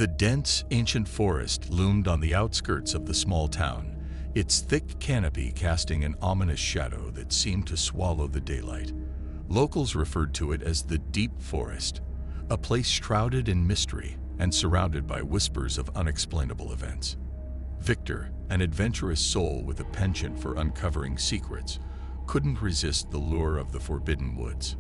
The dense, ancient forest loomed on the outskirts of the small town, its thick canopy casting an ominous shadow that seemed to swallow the daylight. Locals referred to it as the Deep Forest, a place shrouded in mystery and surrounded by whispers of unexplainable events. Victor, an adventurous soul with a penchant for uncovering secrets, couldn't resist the lure of the forbidden woods.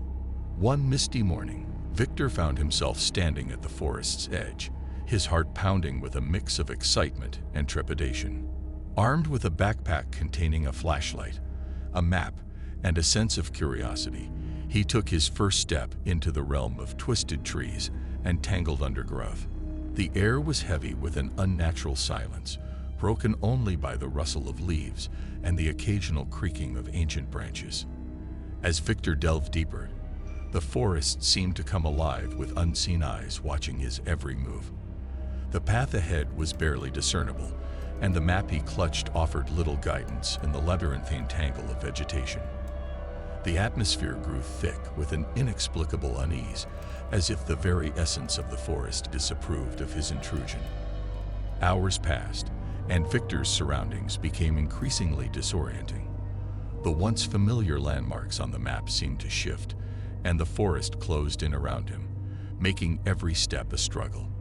One misty morning, Victor found himself standing at the forest's edge, his heart pounding with a mix of excitement and trepidation. Armed with a backpack containing a flashlight, a map, and a sense of curiosity, he took his first step into the realm of twisted trees and tangled undergrowth. The air was heavy with an unnatural silence, broken only by the rustle of leaves and the occasional creaking of ancient branches. As Victor delved deeper, the forest seemed to come alive with unseen eyes watching his every move. The path ahead was barely discernible, and the map he clutched offered little guidance in the labyrinthine tangle of vegetation. The atmosphere grew thick with an inexplicable unease, as if the very essence of the forest disapproved of his intrusion. Hours passed, and Victor's surroundings became increasingly disorienting. The once familiar landmarks on the map seemed to shift, and the forest closed in around him, making every step a struggle.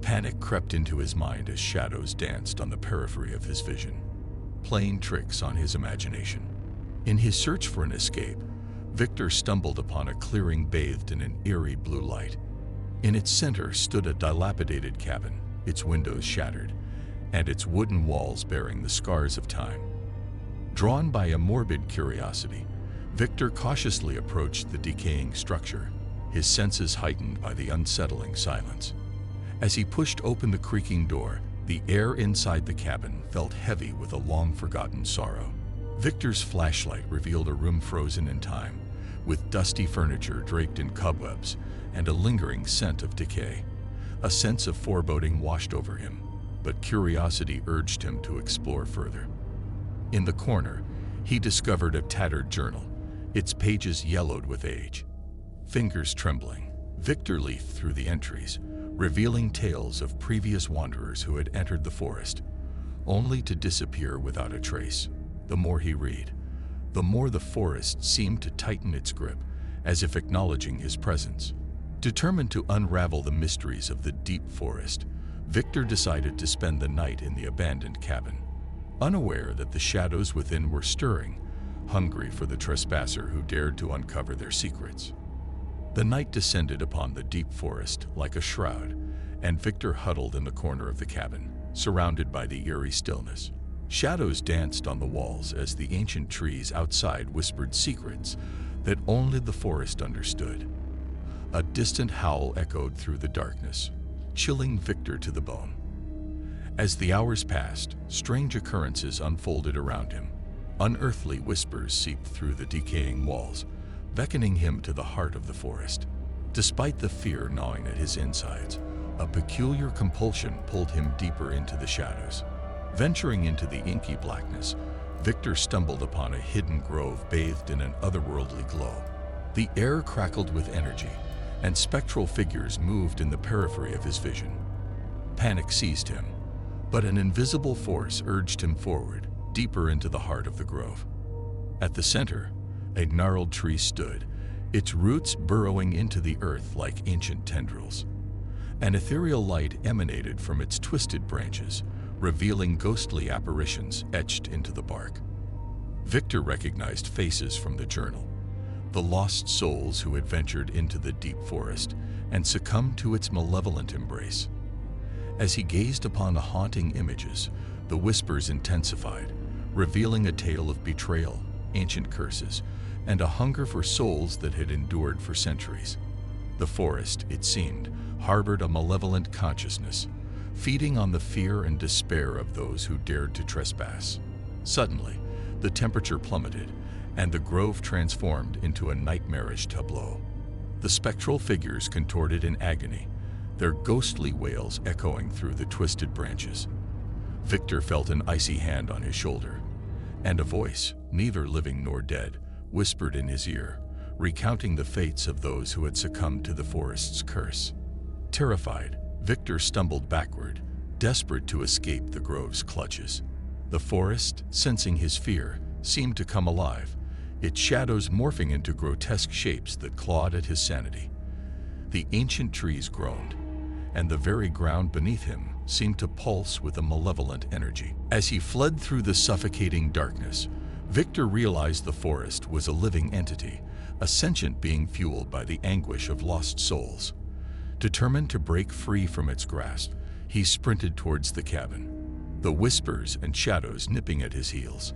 Panic crept into his mind as shadows danced on the periphery of his vision, playing tricks on his imagination. In his search for an escape, Victor stumbled upon a clearing bathed in an eerie blue light. In its center stood a dilapidated cabin, its windows shattered, and its wooden walls bearing the scars of time. Drawn by a morbid curiosity, Victor cautiously approached the decaying structure, his senses heightened by the unsettling silence. As he pushed open the creaking door, the air inside the cabin felt heavy with a long-forgotten sorrow. Victor's flashlight revealed a room frozen in time, with dusty furniture draped in cobwebs and a lingering scent of decay. A sense of foreboding washed over him, but curiosity urged him to explore further. In the corner, he discovered a tattered journal, its pages yellowed with age. Fingers trembling, Victor leafed through the entries, revealing tales of previous wanderers who had entered the forest, only to disappear without a trace. The more he read, the more the forest seemed to tighten its grip, as if acknowledging his presence. Determined to unravel the mysteries of the Deep Forest, Victor decided to spend the night in the abandoned cabin, unaware that the shadows within were stirring, hungry for the trespasser who dared to uncover their secrets. The night descended upon the Deep Forest like a shroud, and Victor huddled in the corner of the cabin, surrounded by the eerie stillness. Shadows danced on the walls as the ancient trees outside whispered secrets that only the forest understood. A distant howl echoed through the darkness, chilling Victor to the bone. As the hours passed, strange occurrences unfolded around him. Unearthly whispers seeped through the decaying walls, beckoning him to the heart of the forest. Despite the fear gnawing at his insides, a peculiar compulsion pulled him deeper into the shadows. Venturing into the inky blackness, Victor stumbled upon a hidden grove bathed in an otherworldly glow. The air crackled with energy, and spectral figures moved in the periphery of his vision. Panic seized him, but an invisible force urged him forward, deeper into the heart of the grove. At the center, a gnarled tree stood, its roots burrowing into the earth like ancient tendrils. An ethereal light emanated from its twisted branches, revealing ghostly apparitions etched into the bark. Victor recognized faces from the journal, the lost souls who had ventured into the Deep Forest and succumbed to its malevolent embrace. As he gazed upon the haunting images, the whispers intensified, revealing a tale of betrayal, ancient curses, and a hunger for souls that had endured for centuries. The forest, it seemed, harbored a malevolent consciousness, feeding on the fear and despair of those who dared to trespass. Suddenly, the temperature plummeted, and the grove transformed into a nightmarish tableau. The spectral figures contorted in agony, their ghostly wails echoing through the twisted branches. Victor felt an icy hand on his shoulder, and a voice, neither living nor dead, whispered in his ear, recounting the fates of those who had succumbed to the forest's curse. Terrified, Victor stumbled backward, desperate to escape the grove's clutches. The forest, sensing his fear, seemed to come alive, its shadows morphing into grotesque shapes that clawed at his sanity. The ancient trees groaned, and the very ground beneath him seemed to pulse with a malevolent energy. As he fled through the suffocating darkness, Victor realized the forest was a living entity, a sentient being fueled by the anguish of lost souls. Determined to break free from its grasp, he sprinted towards the cabin, the whispers and shadows nipping at his heels.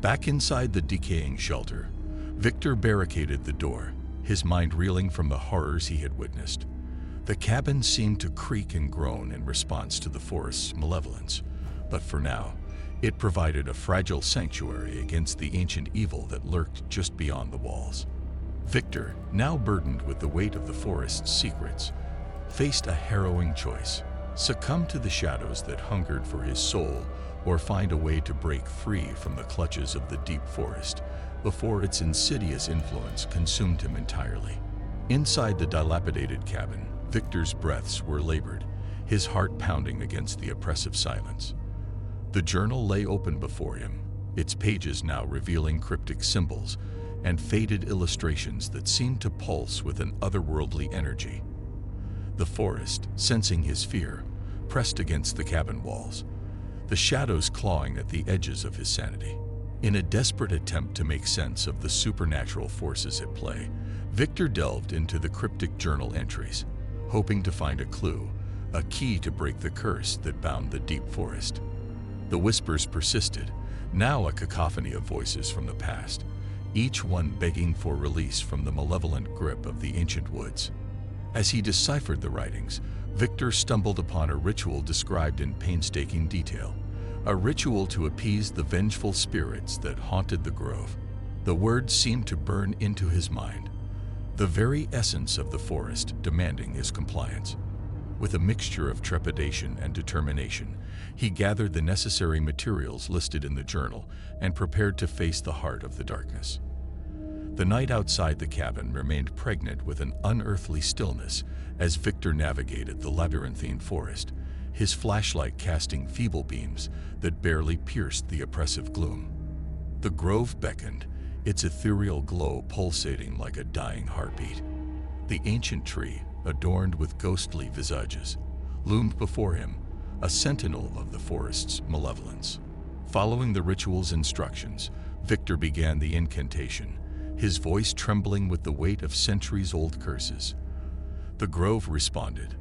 Back inside the decaying shelter, Victor barricaded the door, his mind reeling from the horrors he had witnessed. The cabin seemed to creak and groan in response to the forest's malevolence, but for now, it provided a fragile sanctuary against the ancient evil that lurked just beyond the walls. Victor, now burdened with the weight of the forest's secrets, faced a harrowing choice: succumb to the shadows that hungered for his soul, or find a way to break free from the clutches of the deep forest before its insidious influence consumed him entirely. Inside the dilapidated cabin, Victor's breaths were labored, his heart pounding against the oppressive silence. The journal lay open before him, its pages now revealing cryptic symbols and faded illustrations that seemed to pulse with an otherworldly energy. The forest, sensing his fear, pressed against the cabin walls, the shadows clawing at the edges of his sanity. In a desperate attempt to make sense of the supernatural forces at play, Victor delved into the cryptic journal entries, hoping to find a clue, a key to break the curse that bound the deep forest. The whispers persisted, now a cacophony of voices from the past, each one begging for release from the malevolent grip of the ancient woods. As he deciphered the writings, Victor stumbled upon a ritual described in painstaking detail, a ritual to appease the vengeful spirits that haunted the grove. The words seemed to burn into his mind, the very essence of the forest demanding his compliance. With a mixture of trepidation and determination, he gathered the necessary materials listed in the journal and prepared to face the heart of the darkness. The night outside the cabin remained pregnant with an unearthly stillness as Victor navigated the labyrinthine forest, his flashlight casting feeble beams that barely pierced the oppressive gloom. The grove beckoned, its ethereal glow pulsating like a dying heartbeat. The ancient tree, adorned with ghostly visages, loomed before him, a sentinel of the forest's malevolence. Following the ritual's instructions, Victor began the incantation, his voice trembling with the weight of centuries-old curses. The grove responded,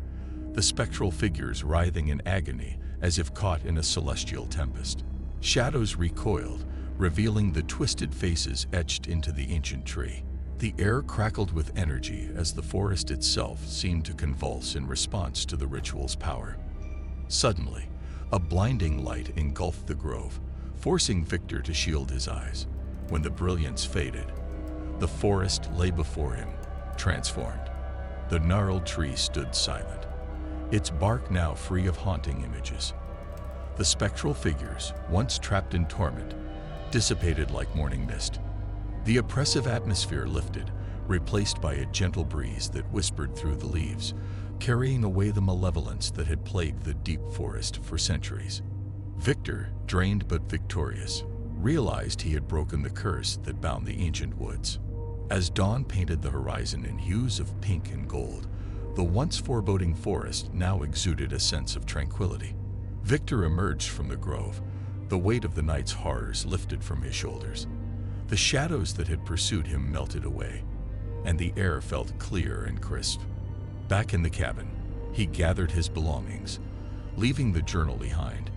the spectral figures writhing in agony as if caught in a celestial tempest. Shadows recoiled, revealing the twisted faces etched into the ancient tree. The air crackled with energy as the forest itself seemed to convulse in response to the ritual's power. Suddenly, a blinding light engulfed the grove, forcing Victor to shield his eyes. When the brilliance faded, the forest lay before him, transformed. The gnarled tree stood silent, its bark now free of haunting images. The spectral figures, once trapped in torment, dissipated like morning mist. The oppressive atmosphere lifted, replaced by a gentle breeze that whispered through the leaves, carrying away the malevolence that had plagued the deep forest for centuries. Victor, drained but victorious, realized he had broken the curse that bound the ancient woods. As dawn painted the horizon in hues of pink and gold, the once foreboding forest now exuded a sense of tranquility. Victor emerged from the grove, the weight of the night's horrors lifted from his shoulders. The shadows that had pursued him melted away, and the air felt clear and crisp. Back in the cabin, he gathered his belongings, leaving the journal behind,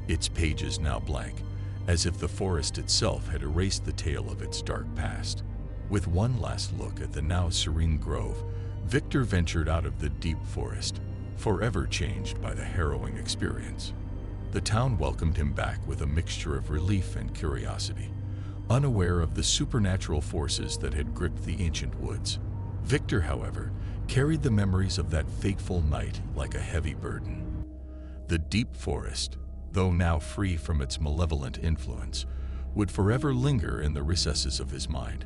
its pages now blank, as if the forest itself had erased the tale of its dark past. With one last look at the now serene grove, Victor ventured out of the deep forest, forever changed by the harrowing experience. The town welcomed him back with a mixture of relief and curiosity, unaware of the supernatural forces that had gripped the ancient woods. Victor, however, carried the memories of that fateful night like a heavy burden. The deep forest, though now free from its malevolent influence, would forever linger in the recesses of his mind,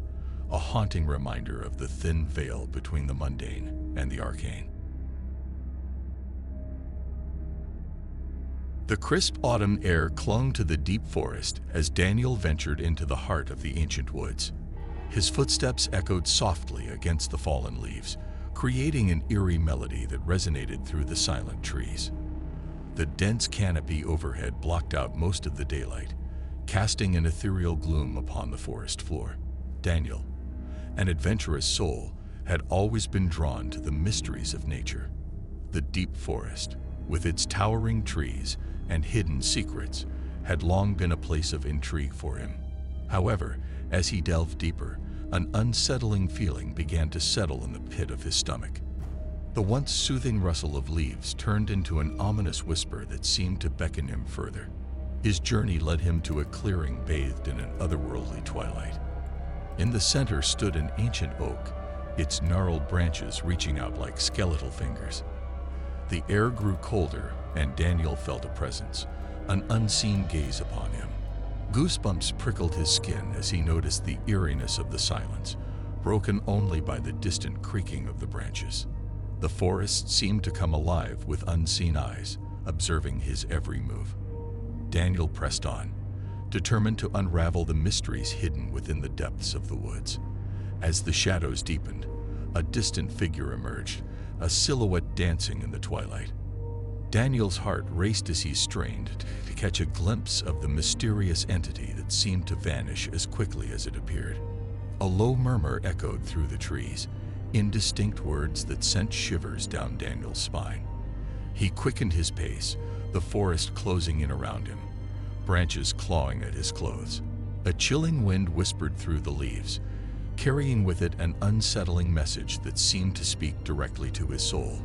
a haunting reminder of the thin veil between the mundane and the arcane. The crisp autumn air clung to the deep forest as Daniel ventured into the heart of the ancient woods. His footsteps echoed softly against the fallen leaves, creating an eerie melody that resonated through the silent trees. The dense canopy overhead blocked out most of the daylight, casting an ethereal gloom upon the forest floor. Daniel, an adventurous soul, had always been drawn to the mysteries of nature. The deep forest, with its towering trees and hidden secrets, had long been a place of intrigue for him. However, as he delved deeper, an unsettling feeling began to settle in the pit of his stomach. The once soothing rustle of leaves turned into an ominous whisper that seemed to beckon him further. His journey led him to a clearing bathed in an otherworldly twilight. In the center stood an ancient oak, its gnarled branches reaching out like skeletal fingers. The air grew colder, and Daniel felt a presence, an unseen gaze upon him. Goosebumps prickled his skin as he noticed the eeriness of the silence, broken only by the distant creaking of the branches. The forest seemed to come alive with unseen eyes, observing his every move. Daniel pressed on, determined to unravel the mysteries hidden within the depths of the woods. As the shadows deepened, a distant figure emerged, a silhouette dancing in the twilight. Daniel's heart raced as he strained to catch a glimpse of the mysterious entity that seemed to vanish as quickly as it appeared. A low murmur echoed through the trees, indistinct words that sent shivers down Daniel's spine. He quickened his pace, the forest closing in around him, branches clawing at his clothes. A chilling wind whispered through the leaves, carrying with it an unsettling message that seemed to speak directly to his soul.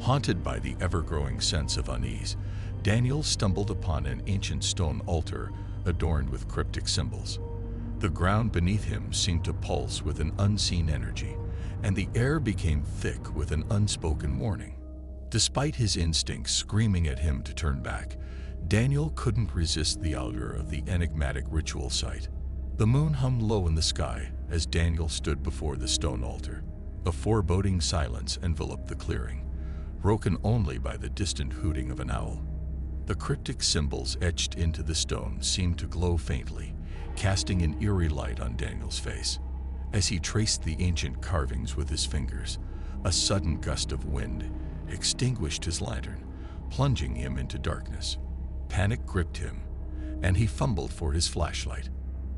Haunted by the ever-growing sense of unease, Daniel stumbled upon an ancient stone altar adorned with cryptic symbols. The ground beneath him seemed to pulse with an unseen energy, and the air became thick with an unspoken warning. Despite his instincts screaming at him to turn back, Daniel couldn't resist the allure of the enigmatic ritual site. The moon hummed low in the sky as Daniel stood before the stone altar. A foreboding silence enveloped the clearing, broken only by the distant hooting of an owl. The cryptic symbols etched into the stone seemed to glow faintly, casting an eerie light on Daniel's face. As he traced the ancient carvings with his fingers, a sudden gust of wind extinguished his lantern, plunging him into darkness. Panic gripped him, and he fumbled for his flashlight.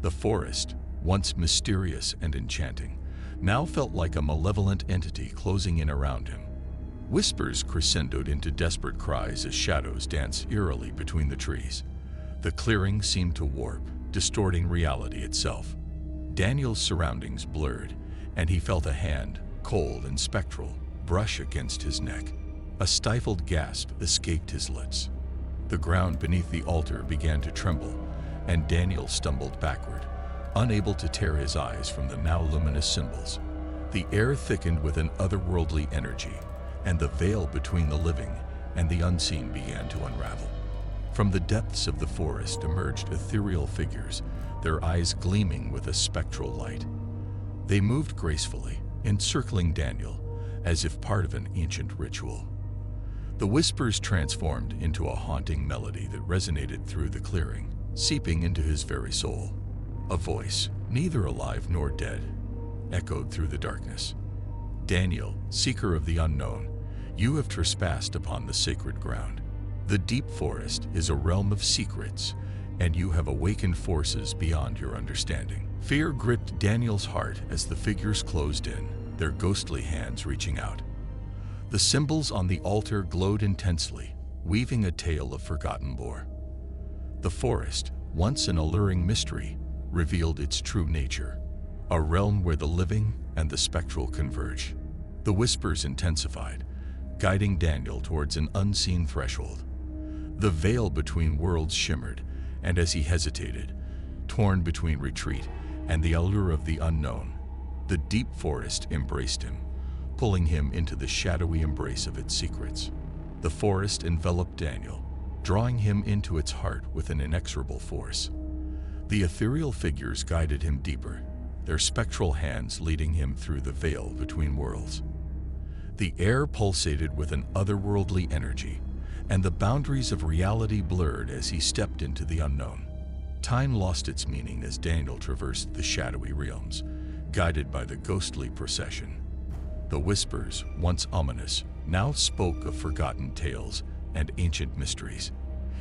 The forest, once mysterious and enchanting, now felt like a malevolent entity closing in around him. Whispers crescendoed into desperate cries as shadows danced eerily between the trees. The clearing seemed to warp, distorting reality itself. Daniel's surroundings blurred, and he felt a hand, cold and spectral, brush against his neck. A stifled gasp escaped his lips. The ground beneath the altar began to tremble, and Daniel stumbled backward, unable to tear his eyes from the now luminous symbols. The air thickened with an otherworldly energy, and the veil between the living and the unseen began to unravel. From the depths of the forest emerged ethereal figures, their eyes gleaming with a spectral light. They moved gracefully, encircling Daniel, as if part of an ancient ritual. The whispers transformed into a haunting melody that resonated through the clearing, seeping into his very soul. A voice, neither alive nor dead, echoed through the darkness. "Daniel, seeker of the unknown, you have trespassed upon the sacred ground. The deep forest is a realm of secrets, and you have awakened forces beyond your understanding." Fear gripped Daniel's heart as the figures closed in, their ghostly hands reaching out. The symbols on the altar glowed intensely, weaving a tale of forgotten lore. The forest, once an alluring mystery, revealed its true nature, a realm where the living and the spectral converge. The whispers intensified, guiding Daniel towards an unseen threshold. The veil between worlds shimmered, and as he hesitated, torn between retreat and the allure of the unknown, the deep forest embraced him, pulling him into the shadowy embrace of its secrets. The forest enveloped Daniel, drawing him into its heart with an inexorable force. The ethereal figures guided him deeper, their spectral hands leading him through the veil between worlds. The air pulsated with an otherworldly energy, and the boundaries of reality blurred as he stepped into the unknown. Time lost its meaning as Daniel traversed the shadowy realms, guided by the ghostly procession. The whispers, once ominous, now spoke of forgotten tales and ancient mysteries.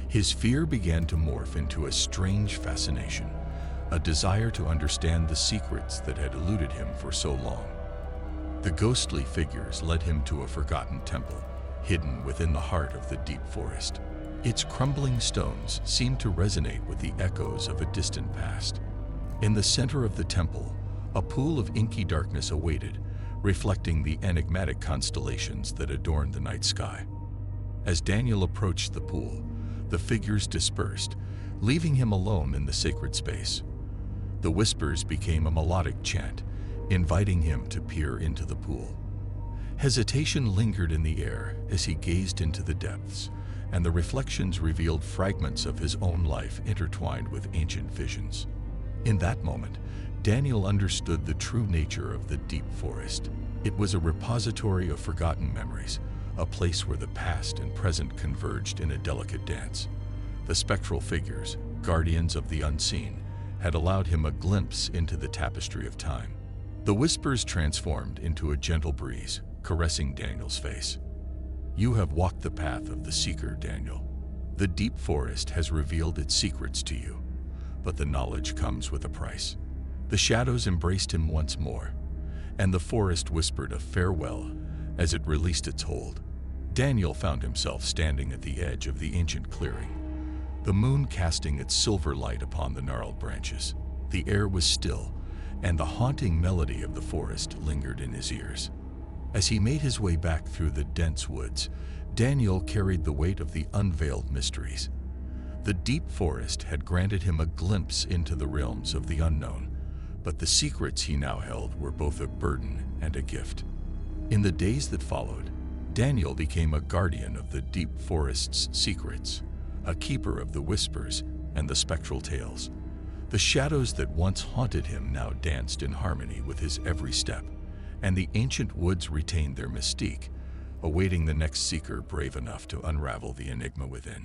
His fear began to morph into a strange fascination, a desire to understand the secrets that had eluded him for so long. The ghostly figures led him to a forgotten temple, hidden within the heart of the deep forest. Its crumbling stones seemed to resonate with the echoes of a distant past. In the center of the temple, a pool of inky darkness awaited, reflecting the enigmatic constellations that adorned the night sky. As Daniel approached the pool, the figures dispersed, leaving him alone in the sacred space. The whispers became a melodic chant, inviting him to peer into the pool. Hesitation lingered in the air as he gazed into the depths, and the reflections revealed fragments of his own life intertwined with ancient visions. In that moment, Daniel understood the true nature of the deep forest. It was a repository of forgotten memories, a place where the past and present converged in a delicate dance. The spectral figures, guardians of the unseen, had allowed him a glimpse into the tapestry of time. The whispers transformed into a gentle breeze, caressing Daniel's face. "You have walked the path of the seeker, Daniel. The deep forest has revealed its secrets to you, but the knowledge comes with a price." The shadows embraced him once more, and the forest whispered a farewell as it released its hold. Daniel found himself standing at the edge of the ancient clearing, the moon casting its silver light upon the gnarled branches. The air was still, and the haunting melody of the forest lingered in his ears. As he made his way back through the dense woods, Daniel carried the weight of the unveiled mysteries. The deep forest had granted him a glimpse into the realms of the unknown, but the secrets he now held were both a burden and a gift. In the days that followed, Daniel became a guardian of the deep forest's secrets, a keeper of the whispers and the spectral tales. The shadows that once haunted him now danced in harmony with his every step, and the ancient woods retained their mystique, awaiting the next seeker brave enough to unravel the enigma within.